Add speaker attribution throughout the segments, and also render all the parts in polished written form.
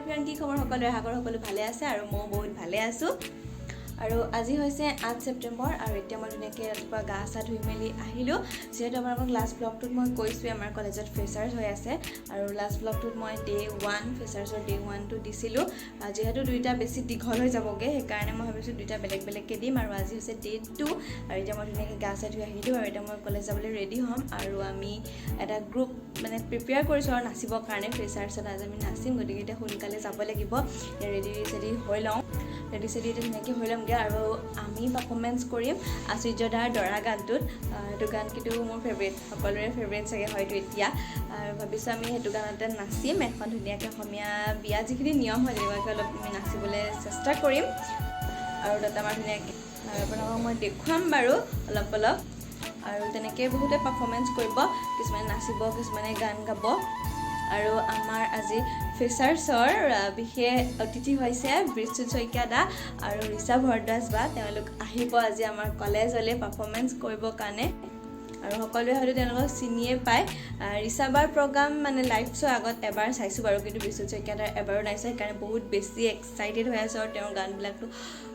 Speaker 1: Everyone কি খবৰ সকলোৰে আশা কৰোঁ সকলো ভালে আছে আৰু মই বহুত ভালে আছোঁ আৰু আজি হৈছে 8 ছেপ্টেম্বৰ আৰু এতিয়া মই ধুনীয়াকৈ ৰাতিপুৱা গা চা ধুই মেলি আহিলোঁ যিহেতু আমাৰ লাষ্ট ব্লগটোত মই কৈছোঁৱে আমাৰ কলেজত ফ্ৰেছাৰ্ছ হৈ আছে আৰু লাষ্ট ব্লগটোত মই ডে 1 ফ্ৰেছাৰ্ছৰ ডে 1টো দিছিলোঁ যিহেতু দুইটা বেছি দীঘল হৈ যাবগৈ সেইকাৰণে মই ভাবিছোঁ দুইটা বেলেগ বেলেগকৈ দিম আৰু আজি হৈছে ডে 2 আৰু এতিয়া মই ধুনীয়াকৈ গা চা ধুই আহিলোঁ আৰু এতিয়া মই কলেজ যাবলৈ ৰেডি হ'ম আৰু আমি এটা গ্ৰুপ মানে প্ৰিপেয়াৰ কৰিছোঁ আৰু নাচিবৰ কাৰণে ফ্ৰেছাৰ্ছত আজি আমি নাচিম গতিকে এতিয়া সোনকালে যাব লাগিব ৰেডি চেডি হৈ লওঁ ৰেডি চেডি এতিয়া ধুনীয়াকৈ হৈ ল'মগৈ আৰু আমি পাৰফৰ্মেঞ্চ কৰিম আশ্চৰ্যদাৰ দৰা গানটোত সেইটো গান কিন্তু মোৰ ফেভৰেট সকলোৰে ফেভৰেট চাগে হয়তো এতিয়া আৰু ভাবিছোঁ আমি সেইটো গানতে নাচিম এখন ধুনীয়াকৈ অসমীয়া বিয়া যিখিনি নিয়ম হয় তেনেকুৱাকৈ অলপ আমি নাচিবলৈ চেষ্টা কৰিম আৰু তাতে আমাৰ ধুনীয়াকৈ আপোনালোকক মই দেখুৱাম বাৰু অলপ আৰু তেনেকৈ বহুতে পাৰফৰ্মেঞ্চ কৰিব কিছুমানে নাচিব কিছুমানে গান গাব আৰু আমাৰ আজি ফ্ৰেছাৰ্ছৰ বিশেষ অতিথি হৈছে বিশ্বজিৎ শইকীয়া দা আৰু ৰিচা ভৰদ্বাজ বা তেওঁলোক আহিব আজি আমাৰ কলেজলৈ পাৰফৰ্মেঞ্চ কৰিবৰ কাৰণে আৰু সকলোৱে হয়তো তেওঁলোকক চিনিয়ে পায় ৰিচা বাৰ প্ৰগ্ৰাম মানে লাইভ শ্ব' আগত এবাৰ চাইছোঁ বাৰু কিন্তু বিশ্বজিৎ শইকীয়া দাৰ এবাৰো নাইছোঁ সেইকাৰণে বহুত বেছি এক্সাইটেড হৈ আছোঁ আৰু তেওঁৰ গানবিলাকতো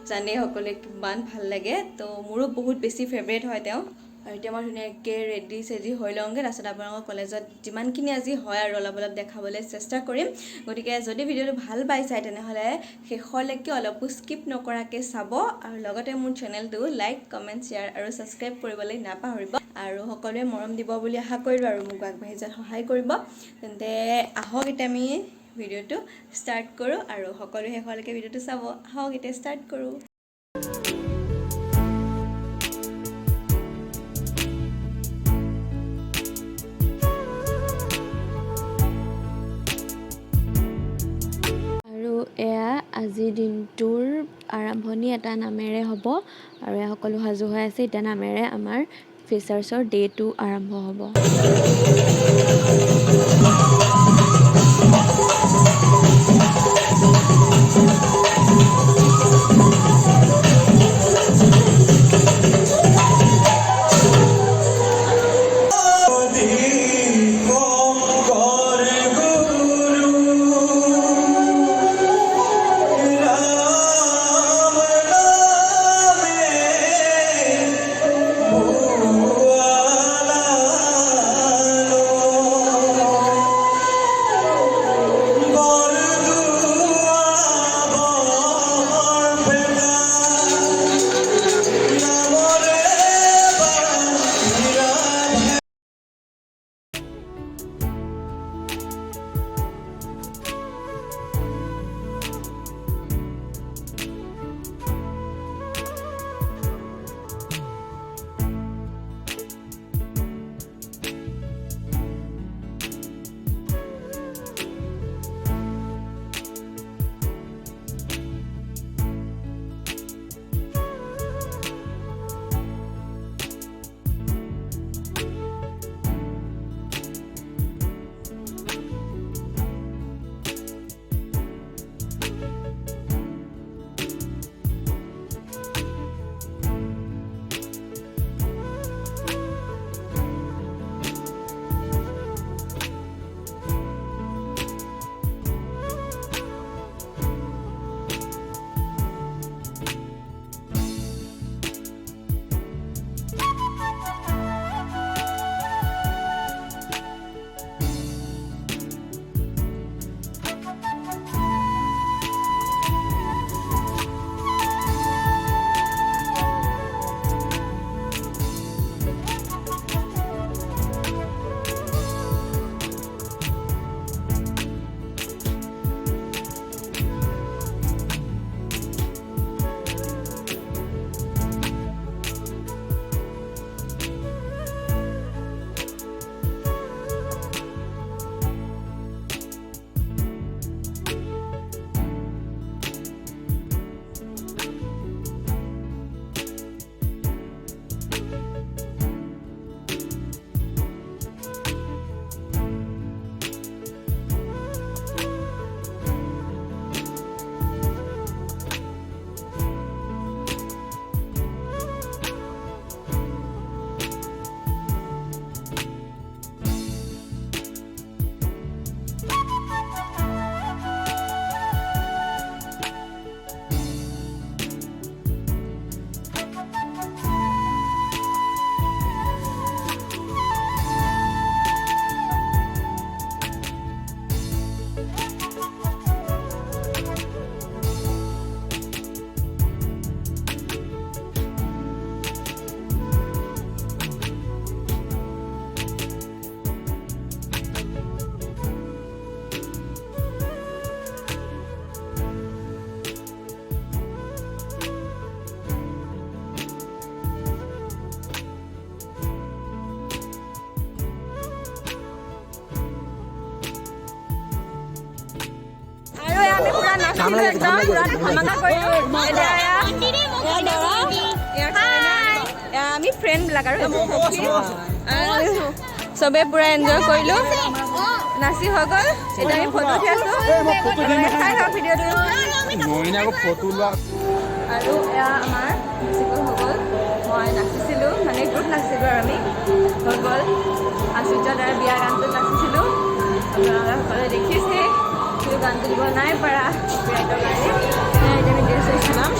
Speaker 1: জানেই সকলোৱে কিমান ভাল লাগে তো মোৰো বহুত বেছি ফেভৰেট হয় তেওঁ আৰু এতিয়া মই ধুনীয়াকৈ ৰেডি চেডি হৈ লওঁগৈ তাৰপিছত আপোনালোকৰ কলেজত যিমানখিনি আজি হয় আৰু অলপ দেখাবলৈ চেষ্টা কৰিম গতিকে যদি ভিডিঅ'টো ভাল পাইছে তেনেহ'লে শেষলৈকে অলপো স্কিপ নকৰাকৈ চাব আৰু লগতে মোৰ চেনেলটো লাইক কমেণ্ট শ্বেয়াৰ আৰু ছাবস্ক্ৰাইব কৰিবলৈ নাপাহৰিব আৰু সকলোৱে মৰম দিব বুলি আশা কৰিলোঁ আৰু মোক আগবাঢ়ি যোৱাত সহায় কৰিব তেন্তে আহক এতিয়া আমি ভিডিঅ'টো ষ্টাৰ্ট কৰোঁ আৰু সকলোৱে শেষলৈকে ভিডিঅ'টো চাব আহক এতিয়া ষ্টাৰ্ট কৰোঁ
Speaker 2: এয়া আজিৰ দিনটোৰ আৰম্ভণি এটা নামেৰে হ'ব আৰু এয়া সকলো সাজু হৈ আছে এতিয়া নামেৰে আমাৰ ফ্ৰেছাৰ্ছৰ ডে 2 আৰম্ভ হ'ব
Speaker 1: নাচিলোঁ একদম পুৰা ধামাকা কৰিলোঁ এতিয়া আমি ফ্ৰেণ্ডবিলাক আৰু চবেই পূৰা এনজয় কৰিলোঁ নাচি হৈ গ'ল এতিয়া আমি ফটো উঠি আছোঁ চাই থাকক ভিডিঅ'টো আৰু এয়া আমাৰ বেছিকৈ হৈ গ'ল মই নাচিছিলোঁ মানে গ্ৰুপ নাচিছিলোঁ আৰু আমি হৈ গ'ল আচুৰ্যৰ দ্বাৰা বিয়া গানটোত নাচিছিলোঁ আপোনালোকে সকলোৱে দেখিছে কিন্তু গানটো দিব নাই পৰা কপিৰাইটৰ কাৰণে এতিয়া আমি ড্ৰেছ চাম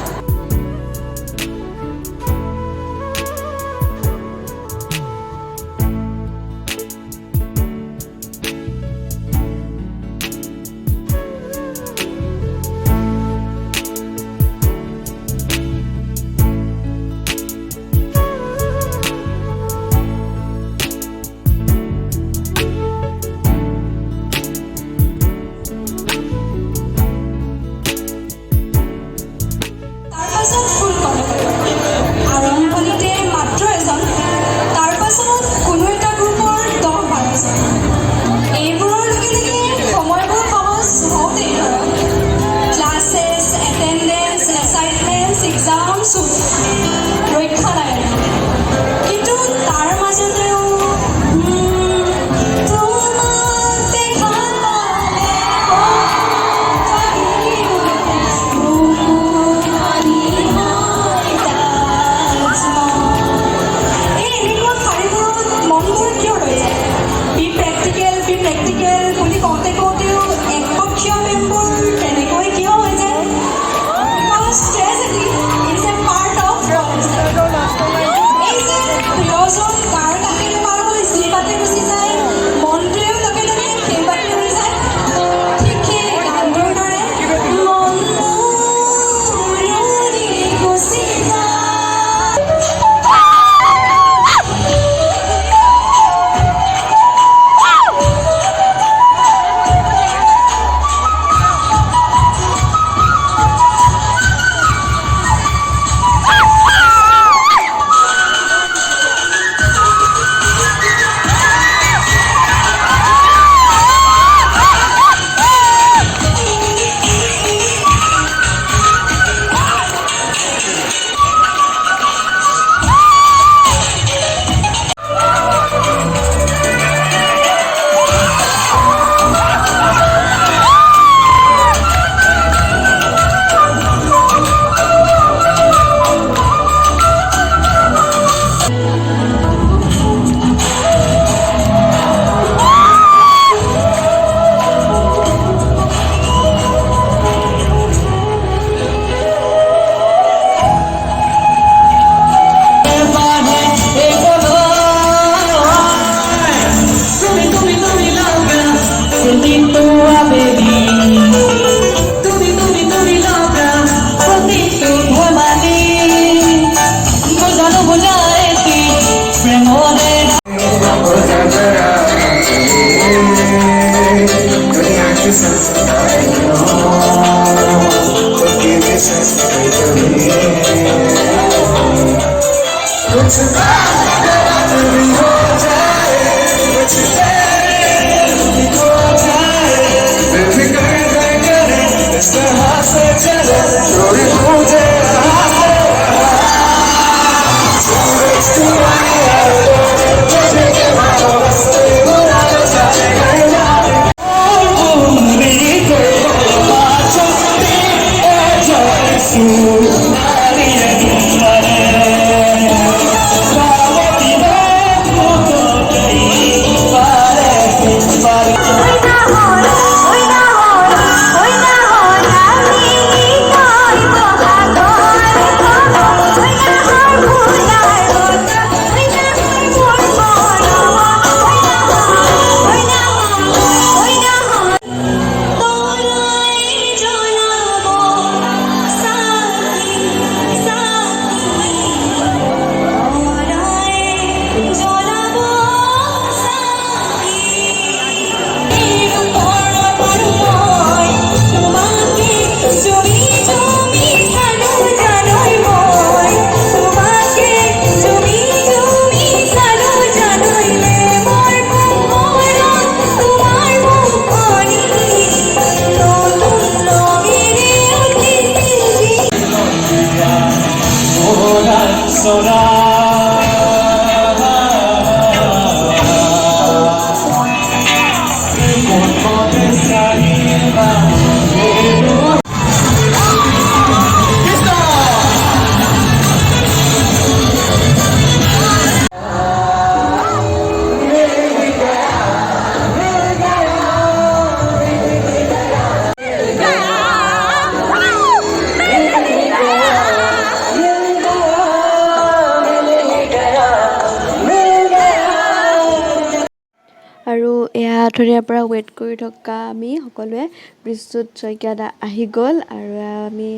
Speaker 2: আঠৰিয়াৰ পৰা ৱেইট কৰি থকা আমি সকলোৱে বিশ্বজিত শইকীয়া দা আহি গ'ল আৰু আমি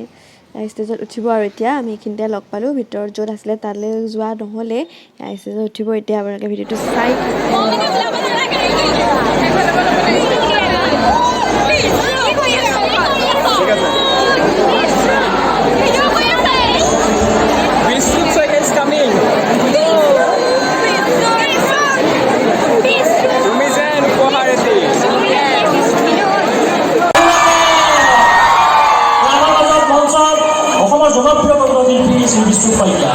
Speaker 2: ষ্টেজত উঠিব আৰু এতিয়া আমি এইখিনিতে লগ পালোঁ ভিতৰত য'ত আছিলে তালৈ যোৱা নহ'লে ষ্টেজত উঠিব এতিয়া আপোনালোকে ভিডিঅ'টো চাই
Speaker 3: জনপ্ৰিয় কণ্ঠশিল্পী শ্ৰী বিশ্বজিত শইকীয়া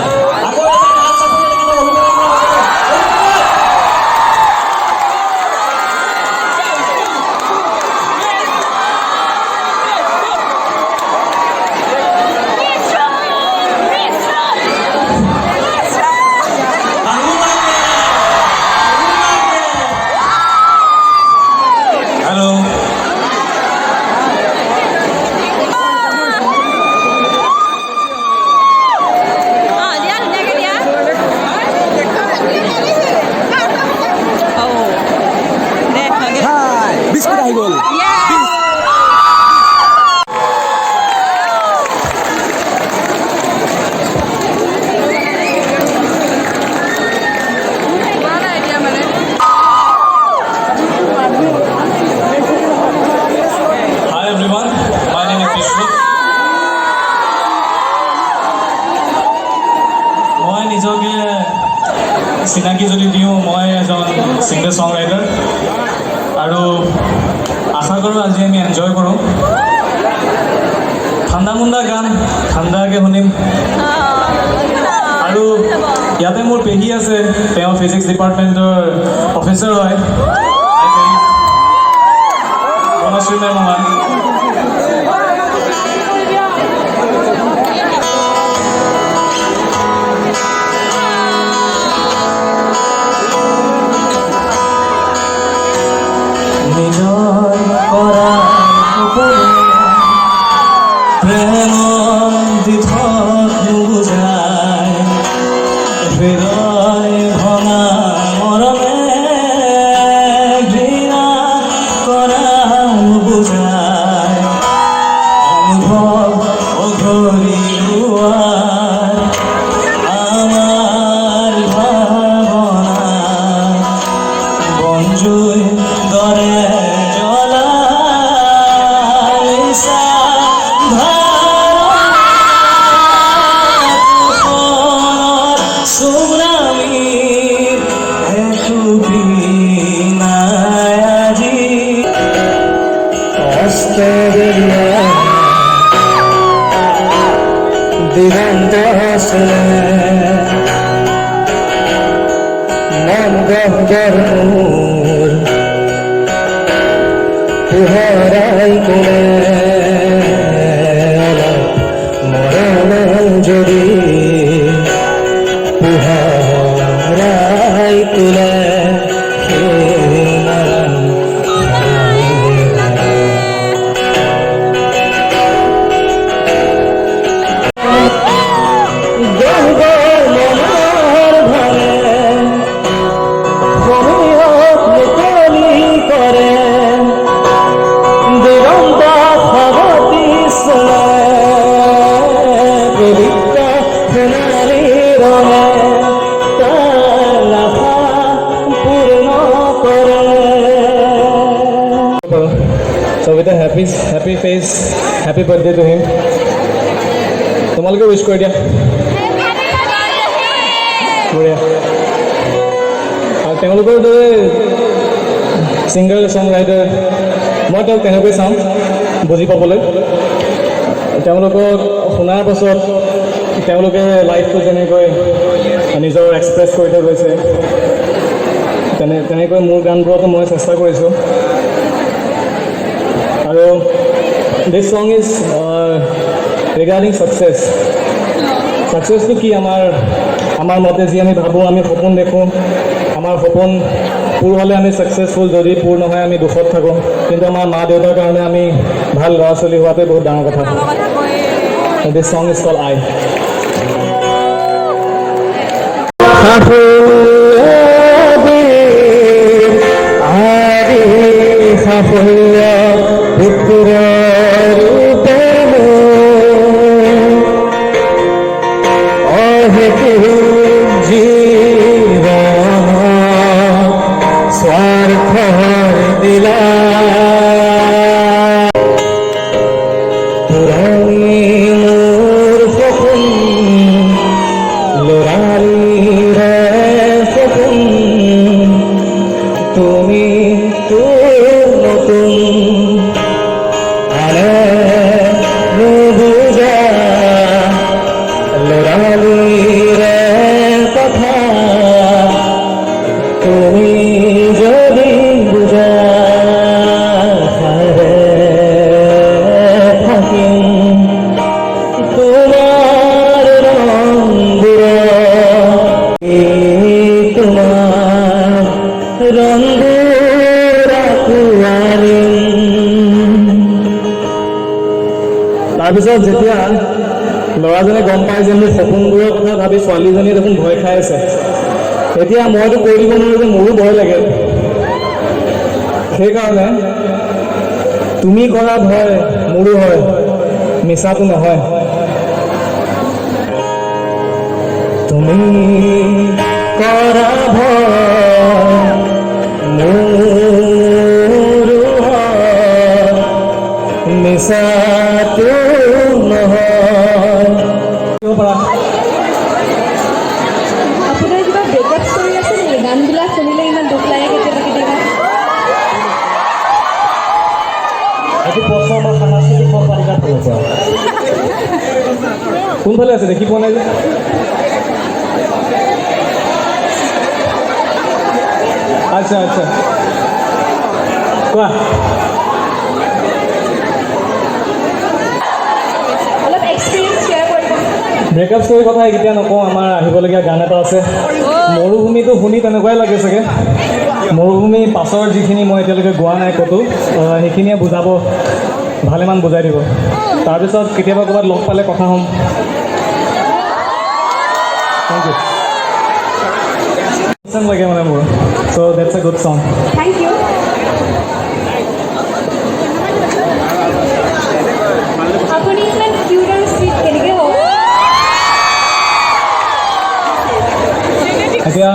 Speaker 3: চিনাকি যদি দিওঁ মই এজন ছিংগাৰ ছং ৰাইটাৰ আৰু আশা কৰোঁ আজি আমি এনজয় কৰোঁ ঠাণ্ডা মুণ্ডা গান ঠাণ্ডাকৈ শুনিম আৰু ইয়াতে মোৰ পেহী আছে তেওঁ ফিজিক্স ডিপাৰ্টমেণ্টৰ প্ৰফেচৰ হয় বনশ্ৰী মেম হয় দিগন্ত আছে মন গহ্বর মোর পোহরাই কোলে মরণ যদি পোহরাই কোলে So with a happy face, happy birthday to him. তোমালোকে উইশ কৰি দিয়া আৰু তেওঁলোকৰ দৰে ছিংগাৰ ছং ৰাইটাৰ মই তেওঁক তেনেকৈ চাওঁ বুজি পাবলৈ তেওঁলোকক শুনাৰ পাছত তেওঁলোকে লাইফটো যেনেকৈ নিজৰ এক্সপ্ৰেছ কৰি থৈ গৈছে তেনেকৈ মোৰ গানবোৰতো মই চেষ্টা কৰিছোঁ আৰু দিছ ছং ইজ ৰিগাৰ্ডিং ছাকচেছ ছাকচেছটো কি আমাৰ মতে যি আমি ভাবোঁ আমি সপোন দেখোঁ আমাৰ সপোন পূৰ হ'লে আমি ছাকচেছফুল যদি পূৰ নহয় আমি দুখত থাকোঁ কিন্তু আমাৰ মা দেউতাৰ কাৰণে আমি ভাল ল'ৰা ছোৱালী হোৱাটোৱে বহুত ডাঙৰ কথা দিছ ছং ইজ কল আই বাহুল্য পুত্র রূপে অহেতু জীবন স্বার্থ দিলা পুরাণী মোর সপন লড়ালি রে সপন তুমি তোর নতুন আরে নুবুজা লড়ালি রে কথা তুমি যদি বুঝা থাকি তোমার রঙ তোমার রঙ তাৰপিছত যেতিয়া ল'ৰাজনে গম পায় যে মোৰ সপোনবোৰৰ কথা ভাবি ছোৱালীজনীয়ে দেখোন ভয় খাই আছে, তেতিয়া মইতো কৈ দিব নোৱাৰোঁ যে মোৰো ভয় লাগে। সেইকাৰণে তুমি কৰা ভয় মোৰো হয়, মিছাটো নহয়। তুমি কৰা ভয় মোৰো হয়, মিছাটো নহয়।
Speaker 2: আপোনাৰ কিবা ব্ৰেকআপ ষ্টৰি আছে নেকি? গানবিলাক শুনিলে ইমান দুখ লাগে কেতিয়াবা কেতিয়াবা।
Speaker 3: এইটো প্ৰশ্ন আমাৰ সাংস্কৃতিক সম্পাদিকাৰ ফালৰ পৰা। কোনফালে আছে দেখি পোৱা নাই যে? আচ্ছা আচ্ছা, কোৱা।
Speaker 2: অলপ এক্সপিৰিয়েঞ্চ শ্বেয়াৰ কৰিব।
Speaker 3: ব্ৰেকআপ ষ্টৰীৰ কথা এতিয়া নকওঁ, আমাৰ আহিবলগীয়া গান এটা আছে। মৰুভূমিটো শুনি তেনেকুৱাই লাগে চাগে। মৰুভূমি পাছৰ যিখিনি মই এতিয়ালৈকে গোৱা নাই ক'তো, সেইখিনিয়ে বুজাব, ভালেমান বুজাই দিব। তাৰপিছত কেতিয়াবা ক'ৰবাত লগ পালে কথা হ'ম। Thank you. লাগে মানে মোৰ, so' that's a good song.
Speaker 2: Thank you. আপুনি ইমান কিউট আৰু চুইট কেনেকৈ হ'ব?
Speaker 3: এতিয়া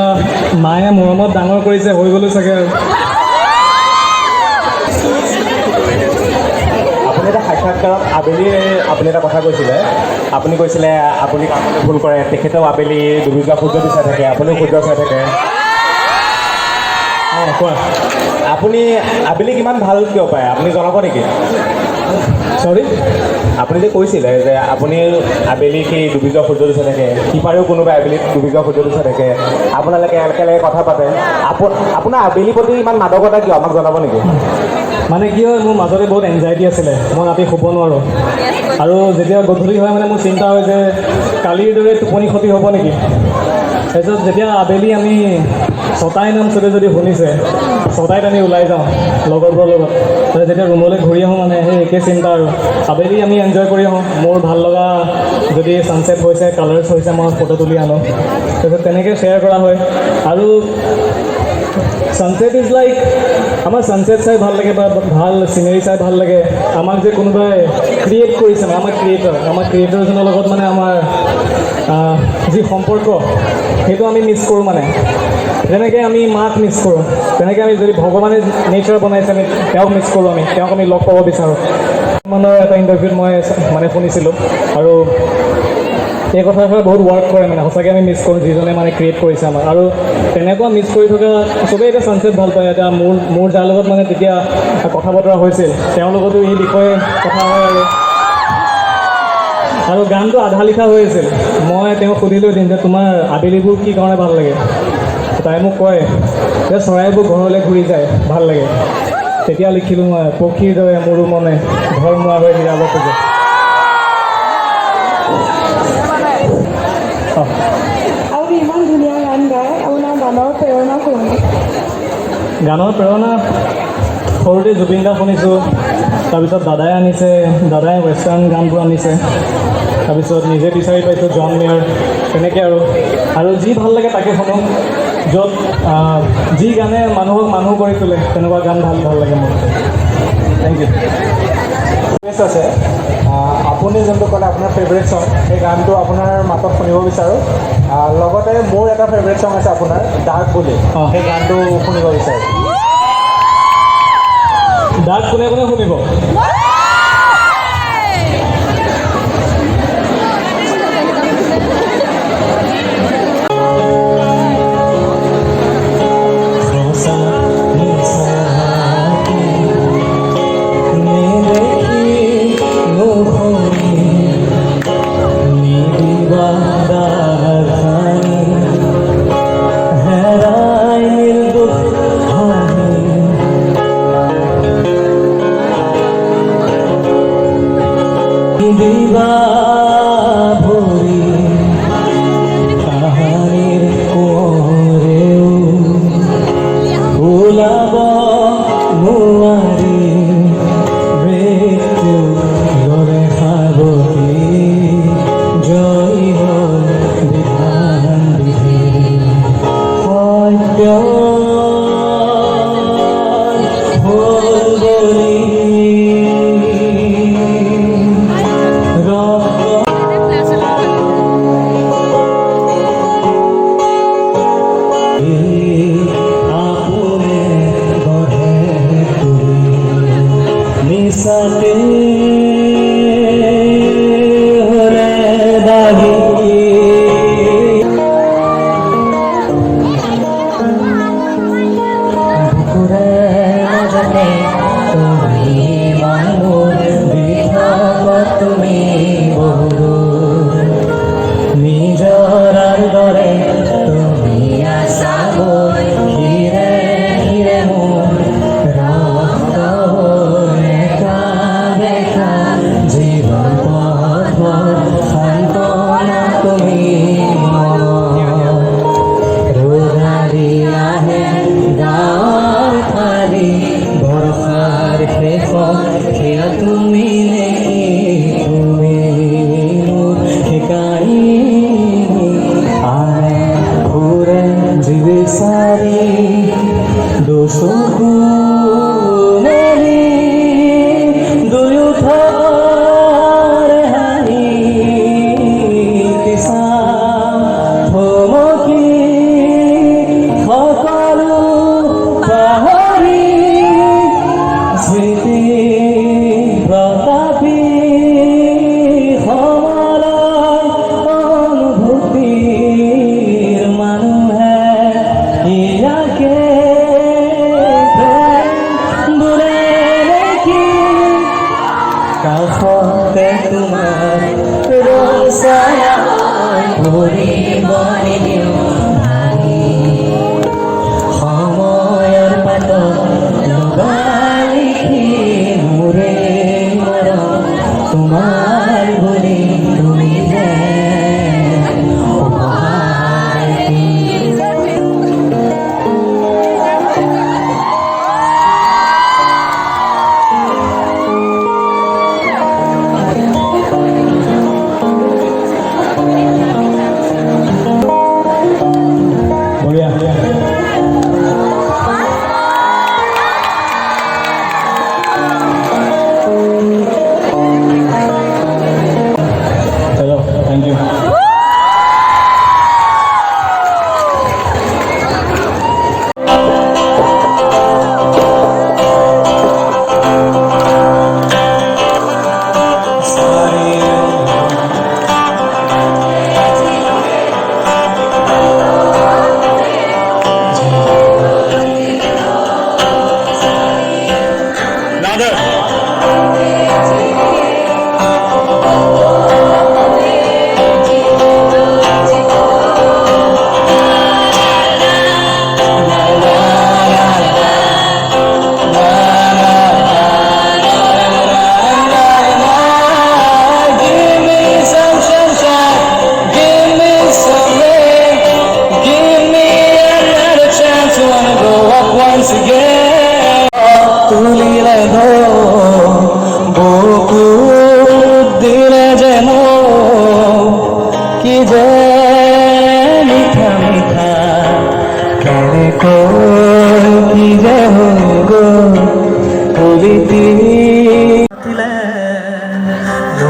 Speaker 3: মায়ে মৰমত ডাঙৰ কৰিছে, হৈ গ'লো চাগে আৰু।
Speaker 4: আপুনি এটা সাক্ষাৎকাৰত আবেলি আপুনি এটা কথা কৈছিলে, আপুনি কৈছিলে আপুনি কামলৈ ভুল কৰে, তেখেতেও আবেলি ডুবি যোৱা সূৰ্যটো চাই থাকে, আপুনিও সূৰ্য চাই থাকে।
Speaker 3: অঁ কোৱা।
Speaker 4: আপুনি আবেলি কিমান ভাল কিয় পায় আপুনি জনাব নেকি?
Speaker 3: চৰি,
Speaker 4: আপুনি যে কৈছিলে যে আপুনি আবেলি সেই ডুবি যোৱা সূৰ্যটো চাই থাকে, সিপাৰেও কোনোবাই আবেলি ডুবি যোৱা সূৰ্যটো চাই থাকে, আপোনালোকে একেলগে কথা পাতে, আপোনাৰ আবেলিৰ প্ৰতি ইমান মাদকতা কিয় আমাক জনাব নেকি?
Speaker 3: মানে কি হয়, মোৰ মাজতে বহুত এনজাইটি আছিলে, মই ৰাতি শুব নোৱাৰোঁ। আৰু যেতিয়া গধূলি হয় মানে মোৰ চিন্তা হয় যে কালিৰ দৰে টোপনি ক্ষতি হ'ব নেকি। তাৰপিছত যেতিয়া আবেলি আমি ছটাই নাম চবে যদি শুনিছে, ছটাইত আমি ওলাই যাওঁ লগৰবোৰৰ লগত, তাৰপিছত যেতিয়া ৰুমলৈ ঘূৰি আহোঁ মানে সেই একে চিন্তা আৰু আবেলি আমি এনজয় কৰি আহোঁ। মোৰ ভাল লগা যদি ছানছেট হৈছে, কালাৰ্ছ হৈছে, মই ফটো তুলি আনোঁ, তাৰপিছত তেনেকৈ শ্বেয়াৰ কৰা হয়। আৰু ছানছেট ইজ লাইক, আমাৰ ছানছেট চাই ভাল লাগে বা ভাল চিনেৰী চাই ভাল লাগে। আমাক যে কোনোবাই ক্ৰিয়েট কৰিছে মানে আমাৰ ক্ৰিয়েটৰজনৰ লগত মানে আমাৰ যি সম্পৰ্ক সেইটো আমি মিছ কৰোঁ। মানে যেনেকৈ আমি মাক মিছ কৰোঁ, তেনেকৈ আমি যদি ভগৱানে নেচাৰ বনাইছে আমি তেওঁক মিছ কৰোঁ, তেওঁক আমি লগ পাব বিচাৰোঁ। মানৰ এটা ইণ্টাৰভিউত মই মানে শুনিছিলোঁ, আৰু এই কথাষাৰ বহুত ৱৰ্ক কৰে মানে, সঁচাকৈ আমি মিছ কৰোঁ যিজনে মানে ক্ৰিয়েট কৰিছে আমাক। আৰু তেনেকুৱা মিছ কৰি থকা চবেই এতিয়া ছানছেট ভাল পায়। এতিয়া মোৰ যাৰ লগত মানে তেতিয়া কথা বতৰা হৈছিল, তেওঁৰ লগতো এই বিষয়ে কথা হয়। আৰু গানটো আধা লিখা হৈ আছিল। মই তেওঁক সুধিলোঁ এদিন যে তোমাৰ আবেলিবোৰ কি কাৰণে ভাল লাগে। তাই মোক কয় যে চৰাইবোৰ ঘৰলৈ ঘূৰি যায়, ভাল লাগে। তেতিয়া লিখিলোঁ মই, পক্ষীৰ দৰে মোৰো মনে ঘৰ মোৱা হৈ হিৰাব খোজে।
Speaker 2: আপুনি ইমান ধুনীয়া গান গায়, আপোনাৰ গানৰ প্ৰেৰণা কোন?
Speaker 3: গানৰ প্ৰেৰণা সৰুতে জুবিন দা শুনিছোঁ, তাৰপিছত দাদাই আনিছে, দাদাই ৱেষ্টাৰ্ণ গানবোৰ আনিছে, তাৰপিছত নিজে বিচাৰি পাইছোঁ জন মেয়াৰ, তেনেকৈ আৰু যি ভাল লাগে তাকে শুনো। য'ত যি গানে মানুহক মানুহ কৰি তোলে তেনেকুৱা গান ভাল লাগে মোৰ। Thank you.
Speaker 4: আছে আপুনি যোনটো ক'লে আপোনাৰ ফেভৰেট ছং, সেই গানটো আপোনাৰ মাতত শুনিব বিচাৰোঁ। লগতে মোৰ এটা ফেভৰেট ছং আছে আপোনাৰ ডাৰ্ক বুলি, সেই গানটো শুনিব বিচাৰোঁ।
Speaker 3: ডাৰ্ক কোনে কোনে শুনিব?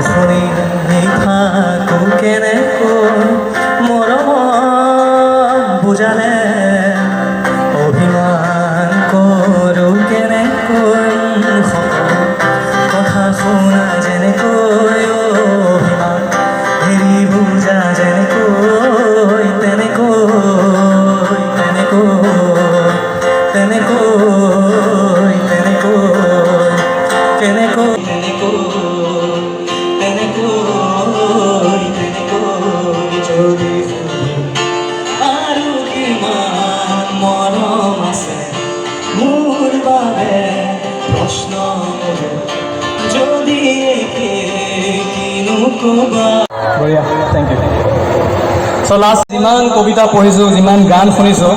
Speaker 5: নুশুনি থাকো কেনেকৈ মৰমত বুজালে অভিমান কৰোঁ কেনেকৈ কথা শুনা যেনেকৈ অভিমান হেৰি বুজা যেনেকৈ তেনেকৈ তেনেকৈ যদি আৰু কিমান মৰম আছে মোৰ বাবে প্ৰশ্ন যদি কিনো ক'বা
Speaker 3: বঢ়িয়া, থেংক ইউ। চ' লাষ্ট যিমান কবিতা পঢ়িছোঁ, যিমান গান শুনিছোঁ,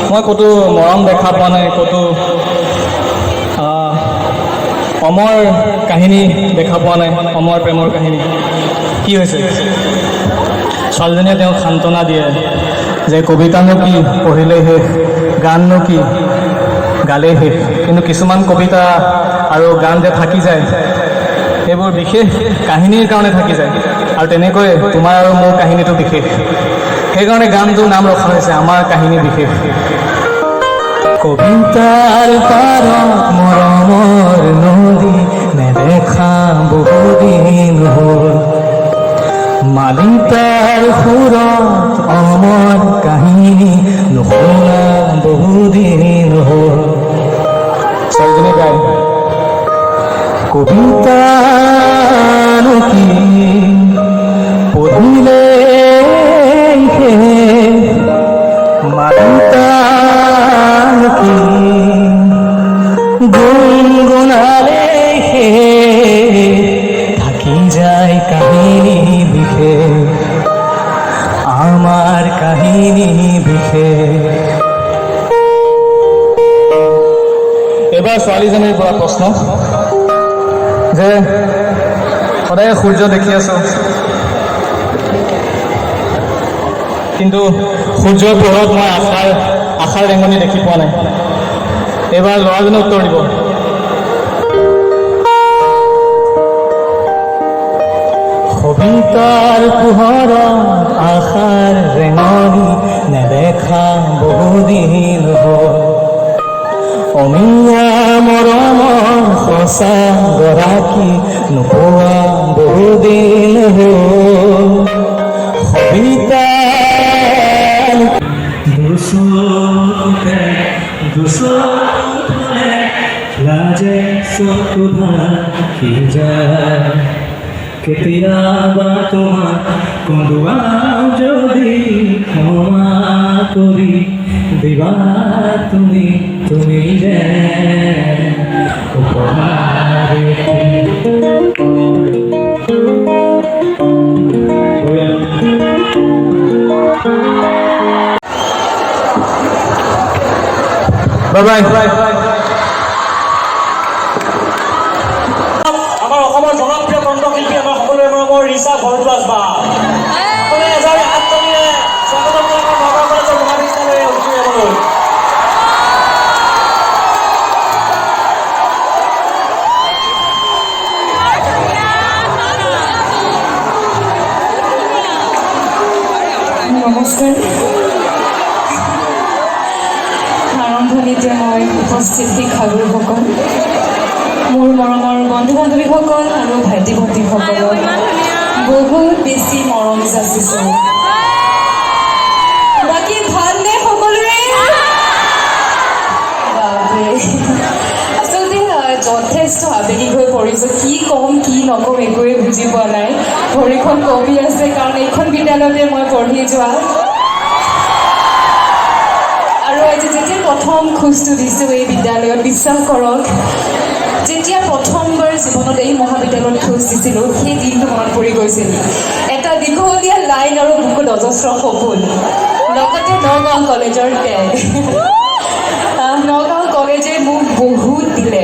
Speaker 3: মই ক'তো মৰম দেখা পোৱা নাই, ক'তো অমৰ কাহিনী দেখা পোৱা নাই, অমৰ প্ৰেমৰ কাহিনী। কি হৈছে? ছোৱালীজনীয়ে তেওঁক সান্তনা দিয়ে যে কবিতানো কি পঢ়িলেই শেষ, গাননো কি গালেই শেষ, কিন্তু কিছুমান কবিতা আৰু গান যে থাকি যায় সেইবোৰ বিশেষ কাহিনীৰ কাৰণে থাকি যায়, আৰু তেনেকৈ তোমাৰ আৰু মোৰ কাহিনীটো বিশেষ। সেইকাৰণে গানটোৰ নাম ৰখা হৈছে আমাৰ কাহিনী বিশেষ। কবিতাৰ পাৰত মৰমৰ নদী নেদেখা বহুদিন হ'ল, মালিতাৰ সুৰত অমৰ কাহিনী নুশুনা বহুদিন হ'ল। ছোৱালীজনী গায় কবিতানো কি পঢ়িলে মালিতানো কি গুণগুণালে থাকি যায় কাহিনী বিশেষ, আমাৰ কাহিনী বিশেষ। এইবাৰ ছোৱালীজনীৰ পৰা প্ৰশ্ন যে সদায় সূৰ্য দেখি আছোঁ, কিন্তু সূৰ্যৰ পোহৰত মই আশাৰ ৰেঙনি দেখি পোৱা নাই। এইবাৰ ল'ৰাজনে উত্তৰ দিব। কবিতাৰ পোহৰত আশাৰ ৰেঙনি নেদেখা বহুদিন হ'ল, অমিয়া মৰমৰ সঁচা গৰাকী নোপোৱা বহুদিন হ'ল। কবিতা দুচকুতে লাজে চকু ঢাকি যায়, কেতিয়াবা তোমাক কন্দুৱাও যদি ক্ষমা কৰি দিবা তুমি যে উপহাৰ। Bye bye.
Speaker 6: আমাৰ অসমৰ জনপ্ৰিয় কণ্ঠশিল্পী আমাৰ সকলোৰে মৰমৰ ৰিচা ভৰদ্বাজ বা সকলোৱে এজাৰি হাত তুলিলে স্বাগতম জনাওঁ নগাঁও কলেজৰ মহাবিদ্যালয়ে উঠি যাবলৈ।
Speaker 7: নমস্কাৰ। আৰম্ভণিতে মই উপস্থিত শিক্ষাগুৰুসকল, মোৰ মৰমৰ বন্ধু বান্ধৱীসকল আৰু ভাইটি ভণ্টিসকলক বহুত বেছি মৰম যাচিছোঁ। বাকী ভালনে সকলোৰে? বাপৰে, আচলতে যথেষ্ট আবেগিক হৈ পৰিছোঁ। কি ক'ম কি নক'ম একোৱে বুজি পোৱা নাই। ভৰিখন কঁপি আছে, কাৰণ এইখন বিদ্যালয়তে মই পঢ়ি যোৱা। আৰু আজি যেতিয়া প্ৰথম খোজটো দিছোঁ এই বিদ্যালয়ত, বিশ্বাস কৰক, যেতিয়া প্ৰথমবাৰ জীৱনত এই মহাবিদ্যালয়ত খোজ দিছিলোঁ সেই দিনটো মনত পৰি গৈছিল। এটা দীঘলীয়া লাইন আৰু বহুত অজস্ৰ সপোন, লগতে নগাঁও কলেজৰ টেগ। নগাঁও কলেজে মোক বহুত দিলে।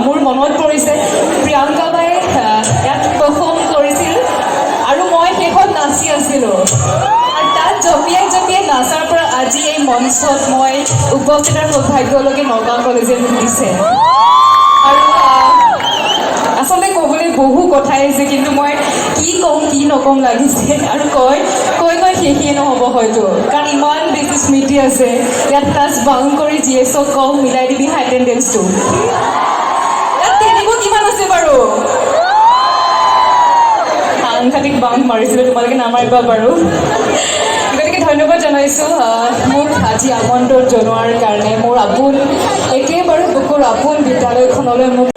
Speaker 7: মোৰ মনত পৰিছে প্ৰিয়ংকা বাই ইয়াত পাৰফৰ্ম কৰিছিল আৰু মই শেষত নাচি আছিলোঁ। আৰু তাত জঁপিয়াই জঁপিয়াই নাচাৰ পৰা আজি এই মঞ্চত মই উপস্থিতৰ সৌভাগ্যলৈকে নগাঁও কলেজে মোক দিছে। আৰু আচলতে ক'বলৈ বহু কথাই আছে কিন্তু মই কি ক'ম কি নক'ম লাগিছে আৰু কৈ শেষেই নহ'ব হয়তো কাৰণ ইমান বেছি স্মৃতি আছে ইয়াত ক্লাছ বাউন কৰি GS-ক কওঁ মিলাই দিবি এটেণ্ডেঞ্চটো ইয়াত তেনেকুৱা কিমান আছে বাৰু সাংঘাতিক বাউন মাৰিছিলোঁ তোমালোকে নামাৰিবা বাৰু গতিকে ধন্যবাদ জনাইছোঁ মোক আজি আমন্ত্ৰণ জনোৱাৰ কাৰণে মোৰ আপোন একেবাৰে বুকুৰ আপোন বিদ্যালয়খনলৈ মোক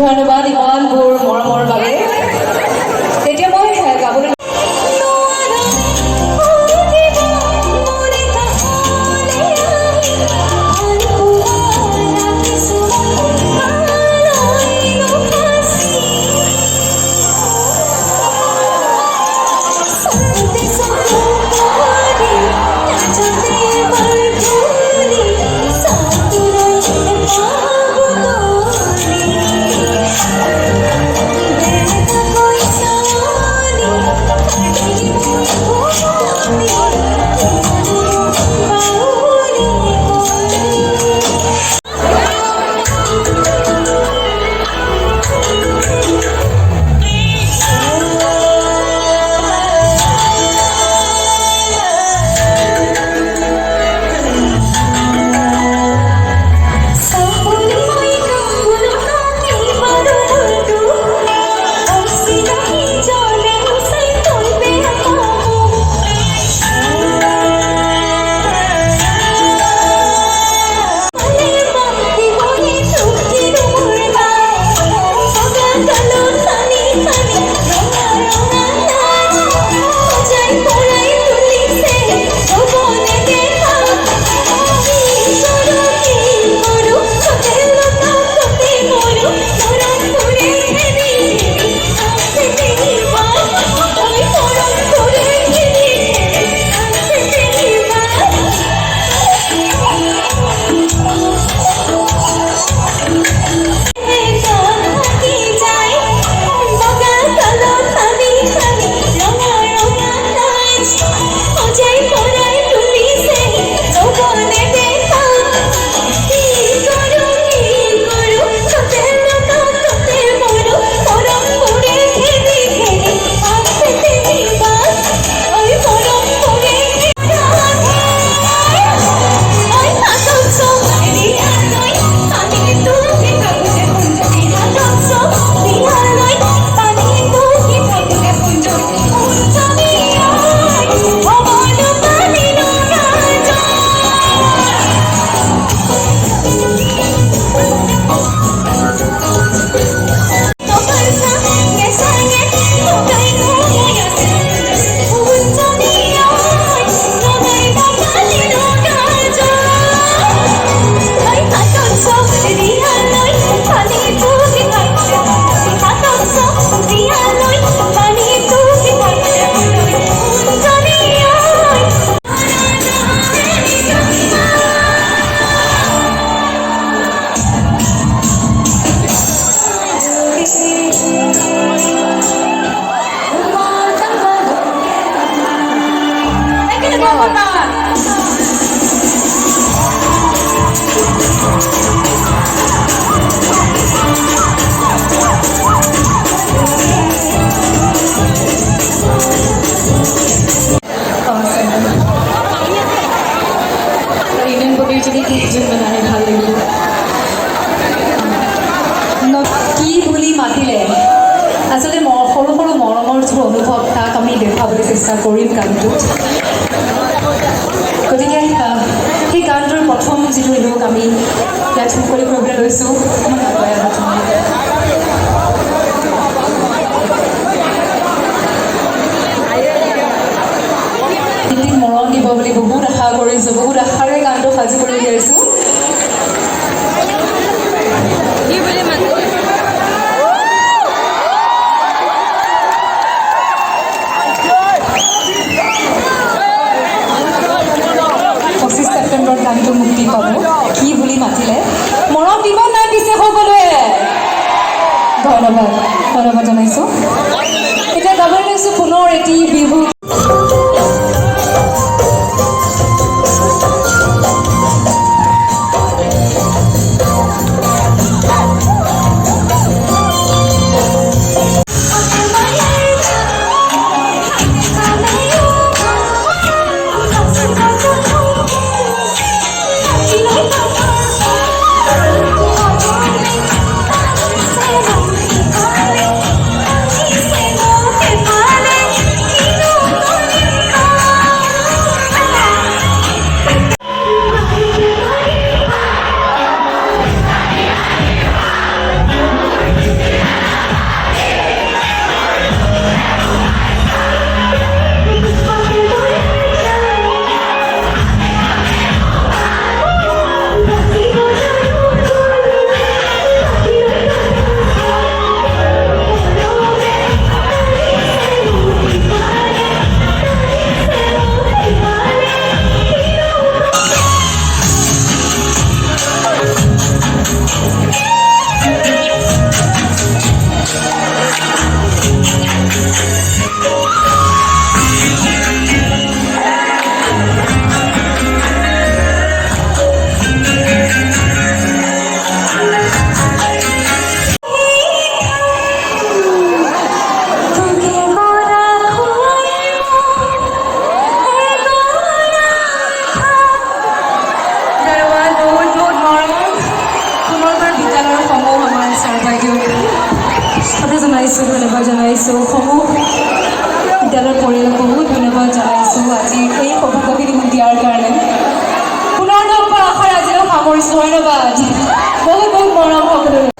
Speaker 7: ধন্যবাদ ইমানবোৰ মৰমৰ বাবে এতিয়া মই গাবলৈ মাতিলে আচলতে সৰু সৰু মৰমৰ যিটো অনুভৱ তাক আমি দেখাবলৈ চেষ্টা কৰিম গানটোত গতিকে সেই গানটোৰ প্ৰথম যিটো লোক আমি ইয়াত মুকলি কৰিবলৈ লৈছোঁ মৰম দিব বুলি বহুত আশা কৰিছোঁ বহুত আশাৰে গানটো সাজু কৰি উলিয়াইছোঁ গানটো মুক্তি পাব কি বুলি মাতিলে মৰম দিব নাই পিছে সকলোৱে ধন্যবাদ জনাইছোঁ এতিয়া গাবলৈ লৈছোঁ পুনৰ এটি বিহু ধন্যবাদ জনাইছোঁ সমূহ বিদ্যালয়ৰ পৰিয়ালক বহুত ধন্যবাদ জনাইছোঁ আজি এই সৌভাগ্যখিনি মোক দিয়াৰ কাৰণে পুনৰ লগ পোৱাৰ আশাৰে আজিলৈ সামৰিছোঁ ধন্যবাদ বহুত বহুত মৰম সকলোৰে